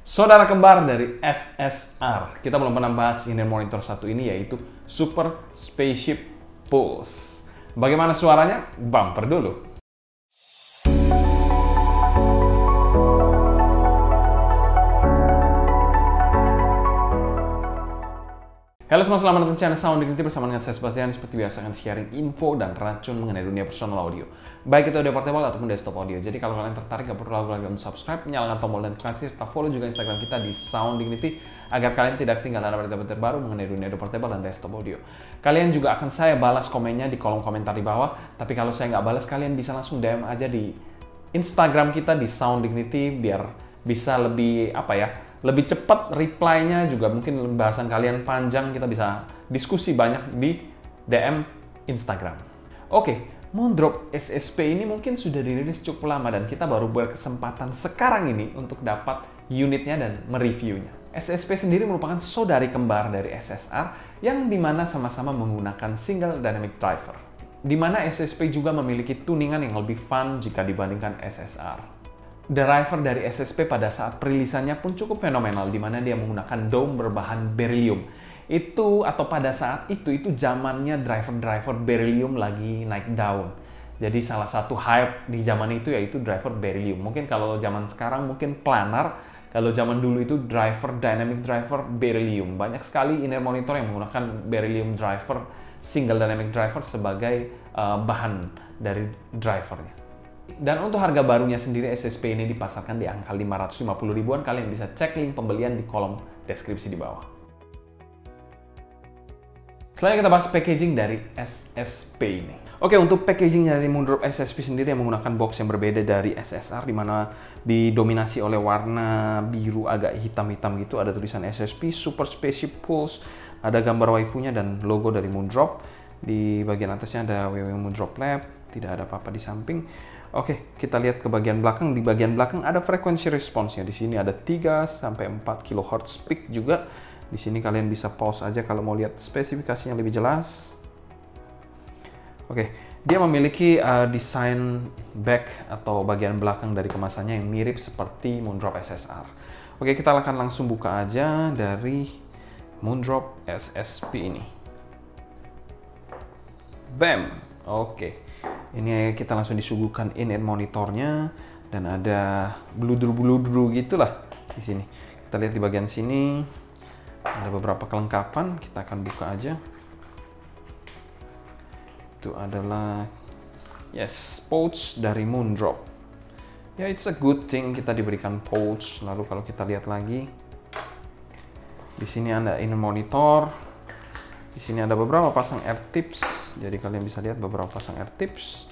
Saudara kembar dari SSR. Kita belum pernah bahas inner monitor satu ini, yaitu Super Spaceship Pulse. Bagaimana suaranya? Bumper dulu. Halo semua, selamat datang di channel Sound Dignity bersama dengan saya Sebastian. Seperti biasa akan sharing info dan racun mengenai dunia personal audio, baik itu audio portable ataupun desktop audio. Jadi kalau kalian tertarik, gak perlu ragu lagi untuk subscribe, nyalakan tombol notifikasi, serta follow juga Instagram kita di Sound Dignity agar kalian tidak ketinggalan berita-berita terbaru mengenai dunia audio portable dan desktop audio. Kalian juga akan saya balas komennya di kolom komentar di bawah. Tapi kalau saya nggak balas, kalian bisa langsung DM aja di Instagram kita di Sound Dignity biar bisa lebih lebih cepat reply-nya, juga mungkin bahasan kalian panjang, kita bisa diskusi banyak di DM Instagram. Oke, Moondrop SSP ini mungkin sudah dirilis cukup lama dan kita baru berkesempatan sekarang ini untuk dapat unitnya dan mereviewnya. SSP sendiri merupakan saudari kembar dari SSR yang dimana sama-sama menggunakan single dynamic driver. Dimana SSP juga memiliki tuningan yang lebih fun jika dibandingkan SSR. Driver dari SSP pada saat perilisannya pun cukup fenomenal, di mana dia menggunakan dome berbahan beryllium. Pada saat itu zamannya driver beryllium lagi naik daun. Jadi salah satu hype di zaman itu yaitu driver beryllium. Mungkin kalau zaman sekarang mungkin planar, kalau zaman dulu itu dynamic driver beryllium. Banyak sekali inner monitor yang menggunakan beryllium driver, single dynamic driver sebagai bahan dari drivernya. Dan untuk harga barunya sendiri, SSP ini dipasarkan di angka 550 ribuan. Kalian bisa cek link pembelian di kolom deskripsi di bawah. Selanjutnya kita bahas packaging dari SSP ini. Oke, untuk packaging dari Moondrop SSP sendiri yang menggunakan box yang berbeda dari SSR, di mana didominasi oleh warna biru agak hitam-hitam gitu. Ada tulisan SSP Super Spaceship Pulse, ada gambar waifunya dan logo dari Moondrop. Di bagian atasnya ada www Moondrop Lab, tidak ada apa-apa di samping. Oke, kita lihat ke bagian belakang. Di bagian belakang ada frekuensi responsnya. Di sini ada 3 sampai 4 kHz peak juga. Di sini kalian bisa pause aja kalau mau lihat spesifikasinya lebih jelas. Oke, dia memiliki desain back atau bagian belakang dari kemasannya yang mirip seperti Moondrop SSR. Oke, kita akan langsung buka aja dari Moondrop SSP ini. Bam! Oke. Ini kita langsung disuguhkan in-ear monitornya dan ada bludru-bludru gitulah di sini. Kita lihat di bagian sini ada beberapa kelengkapan, kita akan buka aja. Itu adalah pouch dari Moondrop. Ya, it's a good thing kita diberikan pouch. Lalu kalau kita lihat lagi, di sini ada in-ear monitor. Di sini ada beberapa pasang air tips. Jadi kalian bisa lihat beberapa pasang air tips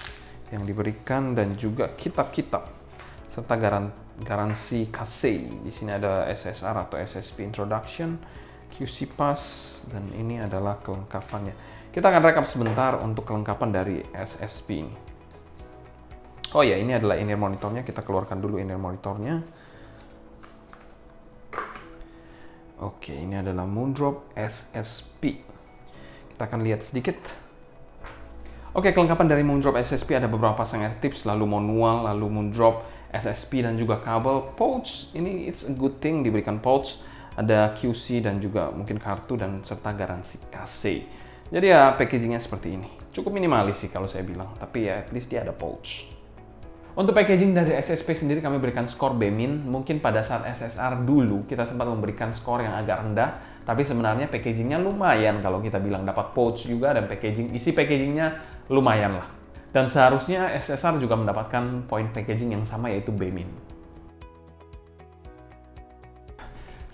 yang diberikan dan juga kitab-kitab serta garansi kasei. Di sini ada SSR atau SSP Introduction, QC Pass, dan ini adalah kelengkapannya. Kita akan rekap sebentar untuk kelengkapan dari SSP ini. Oh ya, ini adalah in-ear monitornya. Kita keluarkan dulu in-ear monitornya. Oke, ini adalah Moondrop SSP. Kita akan lihat sedikit. Oke, kelengkapan dari Moondrop SSP ada beberapa pasang air tips, lalu manual, lalu Moondrop SSP dan juga kabel. Pouch, ini it's a good thing diberikan pouch. Ada QC dan juga mungkin kartu dan serta garansi kasei. Jadi ya packagingnya seperti ini. Cukup minimalis sih kalau saya bilang, tapi ya at least dia ada pouch. Untuk packaging dari SSP sendiri kami berikan skor B-. Mungkin pada saat SSR dulu kita sempat memberikan skor yang agak rendah, tapi sebenarnya packagingnya lumayan kalau kita bilang, dapat pouch juga dan isi packagingnya lumayan lah. Dan seharusnya SSR juga mendapatkan poin packaging yang sama, yaitu B-.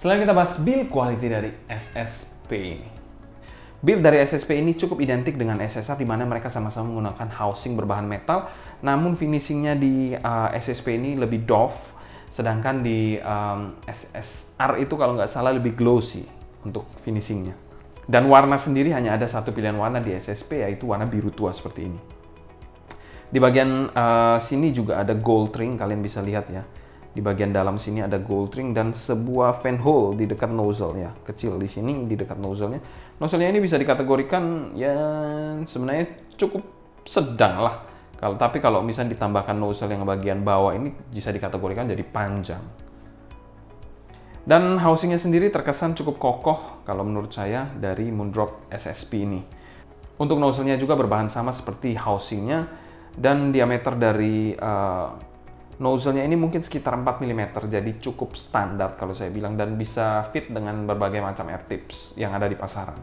Selanjutnya kita bahas build quality dari SSP ini. Build dari SSP ini cukup identik dengan SSR, di mana mereka sama-sama menggunakan housing berbahan metal, namun finishingnya di SSP ini lebih doff, sedangkan di SSR itu kalau nggak salah lebih glossy untuk finishingnya. Dan warna sendiri hanya ada satu pilihan warna di SSP, yaitu warna biru tua seperti ini. Di bagian sini juga ada gold ring, kalian bisa lihat ya. Di bagian dalam sini ada gold ring dan sebuah fan hole di dekat nozzle ya, kecil di sini di dekat nozzle-nya. Nozzle-nya ini bisa dikategorikan ya sebenarnya cukup sedang lah. Tapi kalau misalnya ditambahkan nozzle yang bagian bawah ini bisa dikategorikan jadi panjang. Dan housingnya sendiri terkesan cukup kokoh kalau menurut saya dari Moondrop SSP ini. Untuk nozzle-nya juga berbahan sama seperti housingnya, dan diameter dari nozzle-nya ini mungkin sekitar 4 mm, jadi cukup standar kalau saya bilang, dan bisa fit dengan berbagai macam air tips yang ada di pasaran.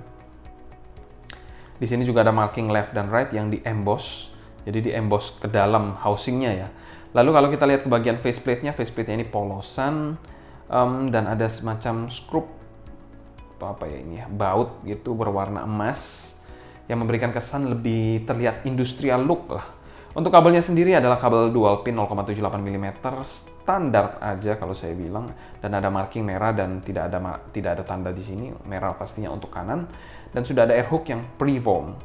Di sini juga ada marking left dan right yang di emboss, jadi di emboss ke dalam housingnya ya. Lalu kalau kita lihat ke bagian faceplate-nya ini polosan, dan ada semacam skrup atau apa ya ini ya, baut gitu berwarna emas yang memberikan kesan lebih terlihat industrial look lah. Untuk kabelnya sendiri adalah kabel dual pin 0,78 mm, standar aja kalau saya bilang, dan ada marking merah dan tidak ada tanda di sini, merah pastinya untuk kanan, dan sudah ada air hook yang pre-form.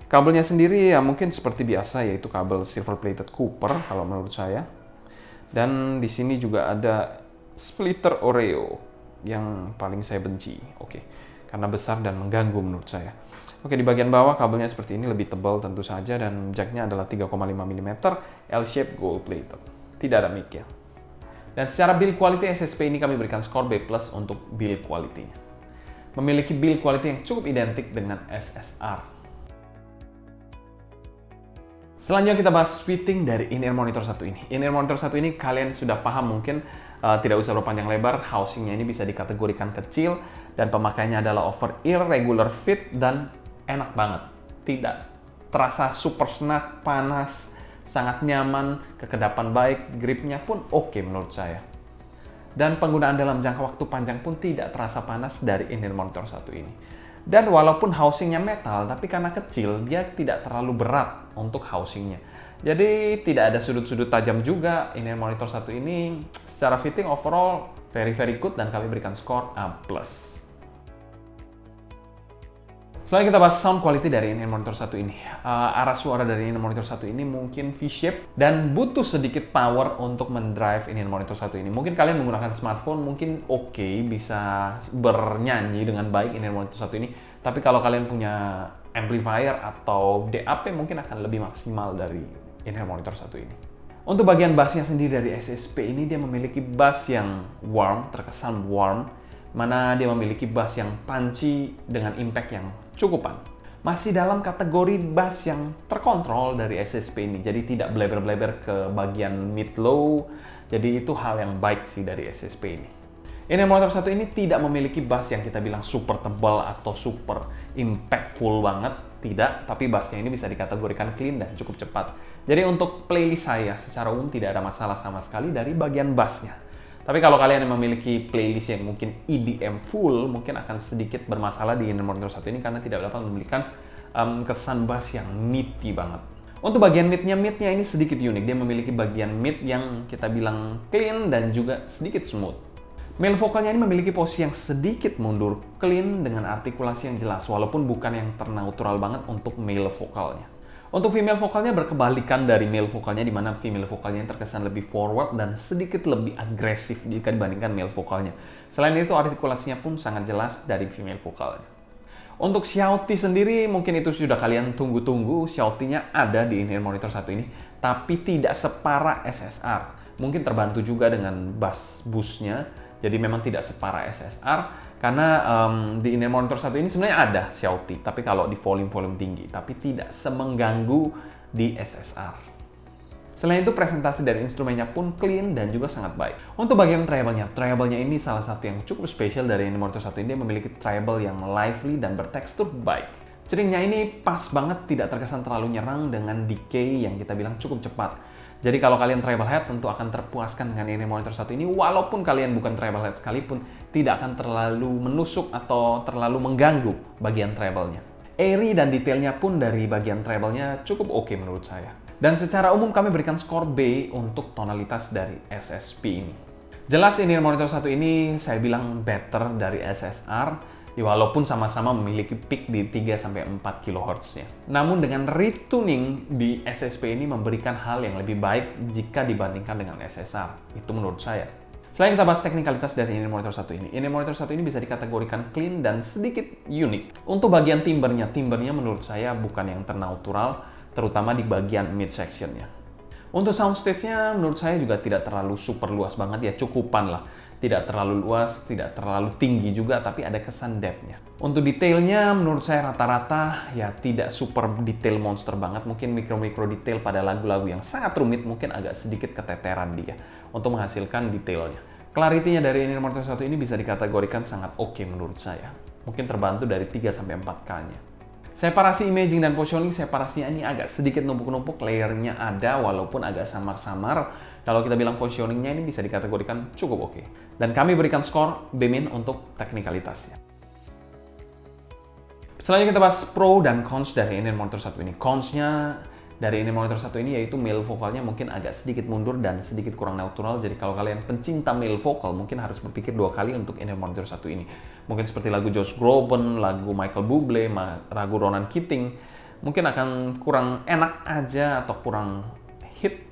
Kabelnya sendiri ya mungkin seperti biasa, yaitu kabel silver plated Cooper kalau menurut saya. Dan di sini juga ada splitter Oreo yang paling saya benci, karena besar dan mengganggu menurut saya. Di bagian bawah kabelnya seperti ini, lebih tebal tentu saja, dan jacknya adalah 3,5 mm L-shape gold plated, tidak ada mic ya. Dan secara build quality SSP ini kami berikan skor B+ untuk build quality-nya. Memiliki build quality yang cukup identik dengan SSR. Selanjutnya kita bahas fitting dari in-ear monitor satu ini. In-ear monitor satu ini kalian sudah paham mungkin, tidak usah berpanjang lebar. Housingnya ini bisa dikategorikan kecil dan pemakaiannya adalah over-ear, regular fit, dan enak banget. Tidak terasa super snug, panas, sangat nyaman, kekedapan baik, gripnya pun oke menurut saya. Dan penggunaan dalam jangka waktu panjang pun tidak terasa panas dari in-ear monitor satu ini. Dan walaupun housingnya metal, tapi karena kecil, dia tidak terlalu berat untuk housingnya. Jadi tidak ada sudut-sudut tajam juga. In-ear monitor satu ini secara fitting overall very good, dan kami berikan skor A+. Selanjutnya kita bahas sound quality dari in-ear monitor satu ini. Arah suara dari in-ear monitor satu ini mungkin V-shape dan butuh sedikit power untuk mendrive in-ear monitor satu ini. Mungkin kalian menggunakan smartphone mungkin bisa bernyanyi dengan baik in-ear monitor satu ini. Tapi kalau kalian punya amplifier atau DAP mungkin akan lebih maksimal dari in-ear monitor satu ini. Untuk bagian bassnya sendiri dari SSP ini, dia memiliki bass yang warm, terkesan warm, mana dia memiliki bass yang punchy dengan impact yang cukupan. Masih dalam kategori bass yang terkontrol dari SSP ini, jadi tidak bleber-bleber ke bagian mid-low, jadi itu hal yang baik sih dari SSP ini. In-ear monitor satu ini tidak memiliki bass yang kita bilang super tebal atau super impactful banget, tidak, tapi bassnya ini bisa dikategorikan clean dan cukup cepat. Jadi untuk playlist saya secara umum tidak ada masalah sama sekali dari bagian bassnya. Tapi kalau kalian yang memiliki playlist yang mungkin EDM full, mungkin akan sedikit bermasalah di in-ear monitor satu ini karena tidak dapat memberikan kesan bass yang meaty banget. Untuk bagian midnya ini sedikit unik. Dia memiliki bagian mid yang kita bilang clean dan juga sedikit smooth. Male vokalnya ini memiliki posisi yang sedikit mundur, clean dengan artikulasi yang jelas, walaupun bukan yang ternatural banget untuk male vokalnya. Untuk female vokalnya berkebalikan dari male vokalnya, di mana female vokalnya yang terkesan lebih forward dan sedikit lebih agresif jika dibandingkan male vokalnya. Selain itu, artikulasinya pun sangat jelas dari female vokalnya. Untuk shouty sendiri, mungkin itu sudah kalian tunggu-tunggu. Shouty-nya ada di in-ear monitor satu ini, tapi tidak separah SSR. Mungkin terbantu juga dengan bass boost-nya, jadi memang tidak separah SSR. Karena di in-ear monitor satu ini sebenarnya ada shouty, tapi kalau di volume tinggi, tapi tidak semengganggu di SSR. Selain itu, presentasi dari instrumennya pun clean dan juga sangat baik. Untuk bagian treble-nya ini salah satu yang cukup spesial dari in-ear monitor satu ini. Dia memiliki treble yang lively dan bertekstur baik. Ceringnya ini pas banget, tidak terkesan terlalu nyerang dengan decay yang kita bilang cukup cepat. Jadi kalau kalian treble head tentu akan terpuaskan dengan in-ear monitor satu ini, walaupun kalian bukan treble head sekalipun, tidak akan terlalu menusuk atau terlalu mengganggu bagian treble-nya. Airy dan detailnya pun dari bagian treble-nya cukup oke menurut saya. Dan secara umum kami berikan skor B untuk tonalitas dari SSP ini. Jelas in-ear monitor satu ini saya bilang better dari SSR, walaupun sama-sama memiliki peak di 3-4 kHz-nya. Namun dengan retuning di SSP ini memberikan hal yang lebih baik jika dibandingkan dengan SSR. Itu menurut saya. Selain kita bahas teknikalitas dari in-ear monitor satu ini, in-ear monitor satu ini bisa dikategorikan clean dan sedikit unik. Untuk bagian timbernya menurut saya bukan yang ternatural, terutama di bagian mid section-nya. Untuk soundstage-nya menurut saya juga tidak terlalu super luas banget ya, cukupan lah. Tidak terlalu luas, tidak terlalu tinggi juga, tapi ada kesan depth-nya. Untuk detailnya, menurut saya rata-rata ya tidak super detail monster banget. Mungkin mikro-mikro detail pada lagu-lagu yang sangat rumit, mungkin agak sedikit keteteran dia untuk menghasilkan detailnya. Clarity-nya dari In Ear Monitor 1 ini bisa dikategorikan sangat oke menurut saya. Mungkin terbantu dari 3-4K-nya. Separasi imaging dan positioning, separasinya ini agak sedikit numpuk-numpuk, layernya ada walaupun agak samar-samar. Kalau kita bilang positioningnya ini bisa dikategorikan cukup oke. Dan kami berikan skor B- untuk teknikalitasnya. Selanjutnya kita bahas pro dan cons dari In Ear Monitor 1 ini. Cons-nya dari In Ear Monitor 1 ini yaitu male vokalnya mungkin agak sedikit mundur dan sedikit kurang natural. Jadi kalau kalian pencinta male vokal mungkin harus berpikir 2 kali untuk In Ear Monitor 1 ini. Mungkin seperti lagu Josh Groban, lagu Michael Bublé, lagu Ronan Keating. Mungkin akan kurang enak aja atau kurang hit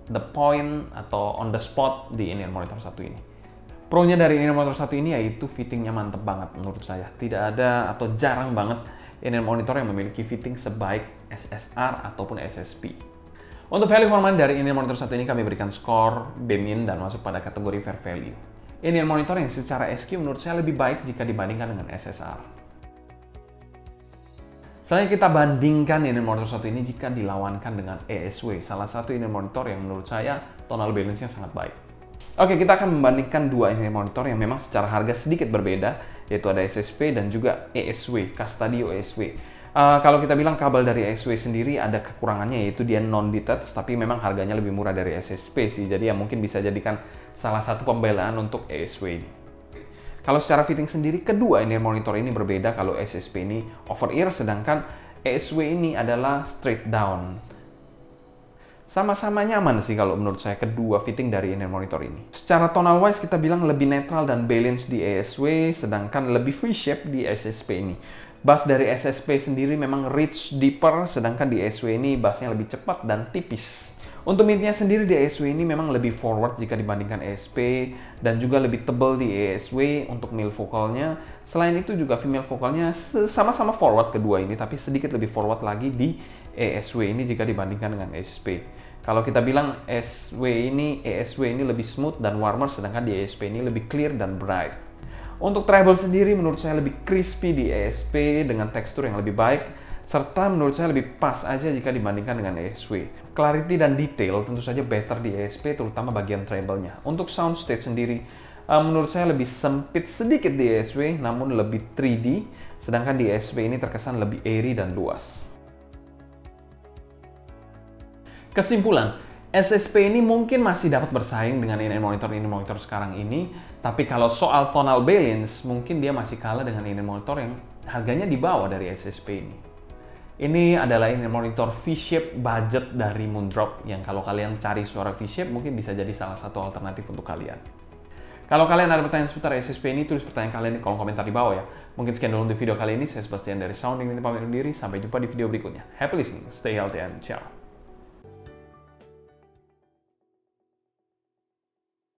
the point atau on the spot di In Ear Monitor 1 ini. Pro-nya dari In Ear Monitor 1 ini yaitu fittingnya mantep banget menurut saya. Tidak ada atau jarang banget In Ear Monitor yang memiliki fitting sebaik SSR ataupun SSP. Untuk value for money dari In Ear Monitor 1 ini kami berikan skor B- dan masuk pada kategori fair value. In Ear Monitor yang secara SQ menurut saya lebih baik jika dibandingkan dengan SSR. Selanjutnya kita bandingkan In Ear Monitor 1 ini jika dilawankan dengan ESW, salah satu In Ear Monitor yang menurut saya tonal balance-nya sangat baik. Oke, kita akan membandingkan dua In Ear Monitor yang memang secara harga sedikit berbeda, yaitu ada SSP dan juga ESW, Castadio ESW. Kalau kita bilang kabel dari ESW sendiri ada kekurangannya, yaitu dia non-detach, tapi memang harganya lebih murah dari SSP sih, jadi ya mungkin bisa jadikan salah satu pembelaan untuk ESW ini. Kalau secara fitting sendiri, kedua In Ear Monitor ini berbeda. Kalau SSP ini over ear, sedangkan ESW ini adalah straight down. Sama-sama nyaman sih kalau menurut saya kedua fitting dari In Ear Monitor ini. Secara tonal wise kita bilang lebih netral dan balance di ESW, sedangkan lebih V-shape di SSP ini. Bass dari SSP sendiri memang rich, deeper, sedangkan di ESW ini bassnya lebih cepat dan tipis. Untuk mid-nya sendiri di ESW ini memang lebih forward jika dibandingkan ESP dan juga lebih tebal di ESW untuk male vokalnya. Selain itu juga female vokalnya sama-sama forward kedua ini, tapi sedikit lebih forward lagi di ESW ini jika dibandingkan dengan ESP. Kalau kita bilang ESW ini lebih smooth dan warmer, sedangkan di ESP ini lebih clear dan bright. Untuk treble sendiri menurut saya lebih crispy di ESP dengan tekstur yang lebih baik, serta menurut saya lebih pas aja jika dibandingkan dengan ESW. Clarity dan detail tentu saja better di ESP, terutama bagian treble-nya. Untuk soundstage sendiri, menurut saya lebih sempit sedikit di ESW, namun lebih 3D, sedangkan di ESP ini terkesan lebih airy dan luas. Kesimpulan, SSP ini mungkin masih dapat bersaing dengan In Ear Monitor sekarang ini, tapi kalau soal tonal balance, mungkin dia masih kalah dengan In Ear Monitor yang harganya di bawah dari SSP ini. Ini adalah In Ear Monitor V-shape budget dari Moondrop yang kalau kalian cari suara V-shape mungkin bisa jadi salah satu alternatif untuk kalian. Kalau kalian ada pertanyaan seputar SSP ini, tulis pertanyaan kalian di kolom komentar di bawah ya. Mungkin sekian dulu untuk video kali ini. Saya Sebastian dari Sounding, ini pamit undur diri. Sampai jumpa di video berikutnya. Happy listening, stay healthy, and ciao.